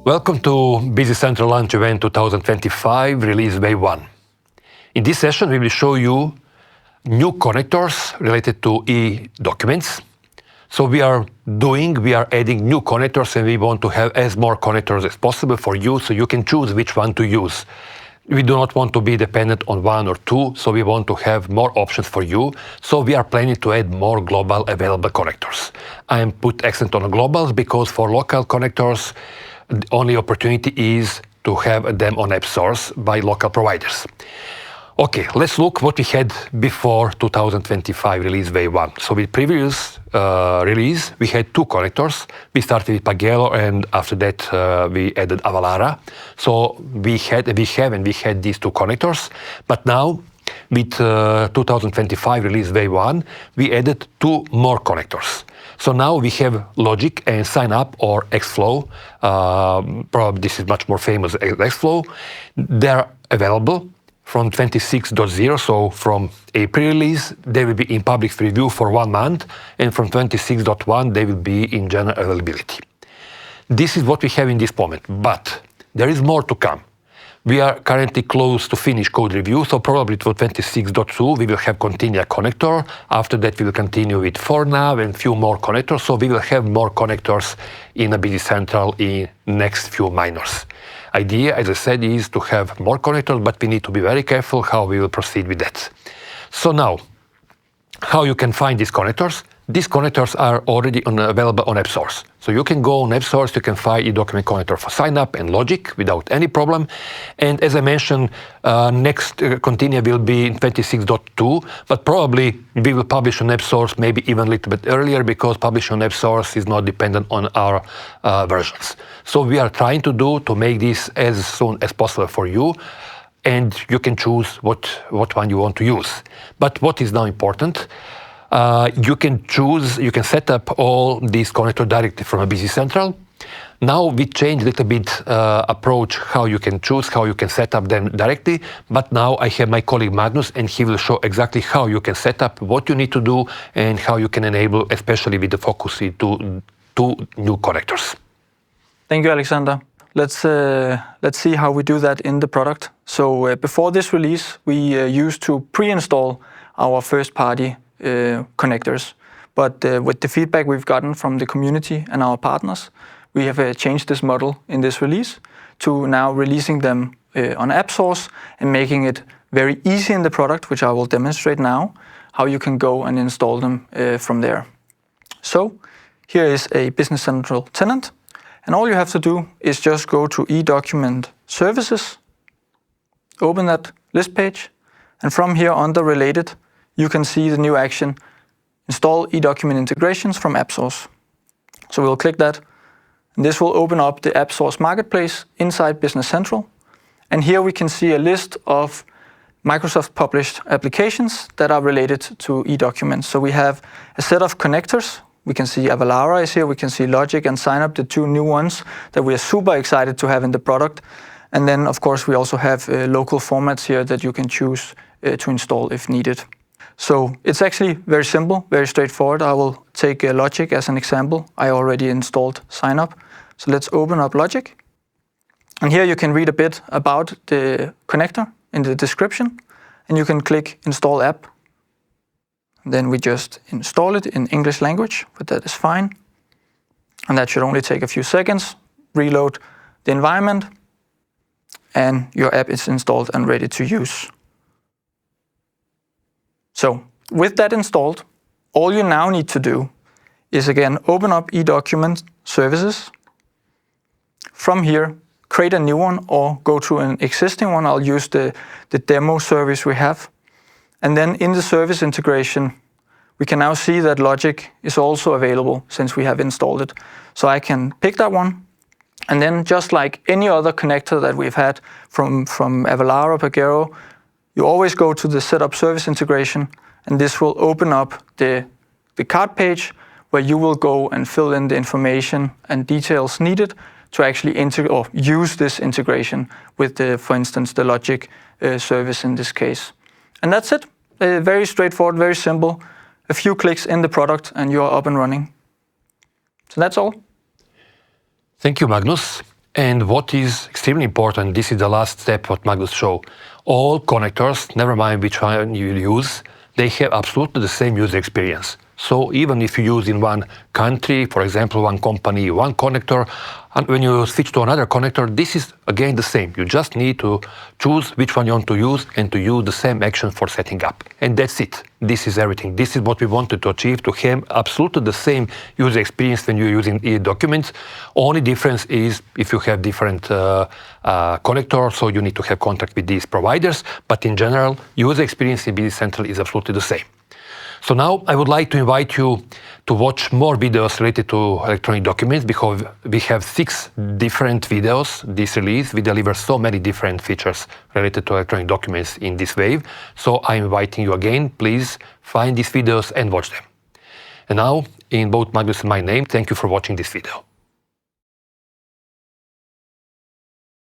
Welcome to Business Central Launch Event 2025 Release Wave 1. In this session, we will show you new connectors related to e-documents. So we are adding new connectors, and we want to have as more connectors as possible for you, so you can choose which one to use. We do not want to be dependent on one or two, so we want to have more options for you. So we are planning to add more global available connectors. I am put accent on globals because for local connectors, the only opportunity is to have them on App Source by local providers. Okay, let's look what we had before 2025 release Wave 1. So with previous release, we had two connectors. We started with Pagero, and after that we added Avalara. So we had these two connectors. But now, with 2025 release Wave 1, we added two more connectors. So now we have Logic and SignUp or Xflow. Probably this is much more famous as Xflow. They're available from 26.0, so from April release, they will be in public preview for 1 month, and from 26.1, they will be in general availability. This is what we have in this moment, but there is more to come. We are currently close to finish code review, so probably for 26.2 we will have Continua connector. After that we will continue with ForNav and few more connectors, so we will have more connectors in a Business Central in next few minors. Idea, as I said, is to have more connectors, but we need to be very careful how we will proceed with that. So now, how you can find these connectors? These connectors are already available on App Source. So you can go on App Source, you can find e-document connector for SignUp and Logic without any problem. And as I mentioned, next Continua will be in 26.2, but probably we will publish on App Source maybe even a little bit earlier, because publishing on App Source is not dependent on our versions. So we are trying to make this as soon as possible for you, and you can choose what one you want to use. But what is now important, you can set up all these connectors directly from a Business Central. Now we change a little bit approach how you can choose, how you can set up them directly. But now I have my colleague Magnus, and he will show exactly how you can set up, what you need to do, and how you can enable, especially with the focus to two new connectors. Thank you, Alexander. Let's see how we do that in the product. So before this release, we used to pre-install our first-party connectors. But with the feedback we've gotten from the community and our partners, we have changed this model in this release to now releasing them on App Source and making it very easy in the product, which I will demonstrate now, how you can go and install them from there. So here is a Business Central tenant, and all you have to do is just go to e-document services, open that list page, and from here under related, you can see the new action, install e-document integrations from App Source. So we'll click that, and this will open up the App Source marketplace inside Business Central. And here we can see a list of Microsoft published applications that are related to e-documents. So we have a set of connectors. We can see Avalara is here, we can see Logic and SignUp, the two new ones that we are super excited to have in the product. And then of course we also have local formats here that you can choose to install if needed. So it's actually very simple, very straightforward. I will take Logic as an example. I already installed SignUp. So let's open up Logic. And here you can read a bit about the connector in the description, and you can click Install App. Then we just install it in English language, but that is fine. And that should only take a few seconds. Reload the environment, and your app is installed and ready to use. So with that installed, all you now need to do is again open up e-document services. From here, create a new one or go to an existing one. I'll use the demo service we have. And then in the service integration, we can now see that Logic is also available since we have installed it. So I can pick that one. And then just like any other connector that we've had from Avalara, Pagero, you always go to the Setup Service Integration, and this will open up the card page where you will go and fill in the information and details needed to actually use this integration with, for instance, the Logic service in this case. And that's it. Very straightforward, very simple. A few clicks in the product and you're up and running. So that's all. Thank you, Magnus. And what is extremely important, this is the last step what Magnus showed. All connectors, never mind which one you use, they have absolutely the same user experience. So even if you use in one country, for example, one company, one connector, and when you switch to another connector, this is again the same. You just need to choose which one you want to use and to use the same action for setting up. And that's it. This is everything. This is what we wanted to achieve, to have absolutely the same user experience when you're using e-documents. Only difference is if you have different connectors, so you need to have contact with these providers. But in general, user experience in BZ Central is absolutely the same. So now I would like to invite you to watch more videos related to electronic documents, because we have 6 different videos this release. We deliver so many different features related to electronic documents in this wave. So I'm inviting you again, please find these videos and watch them. And now, in both Magnus and my name, thank you for watching this video.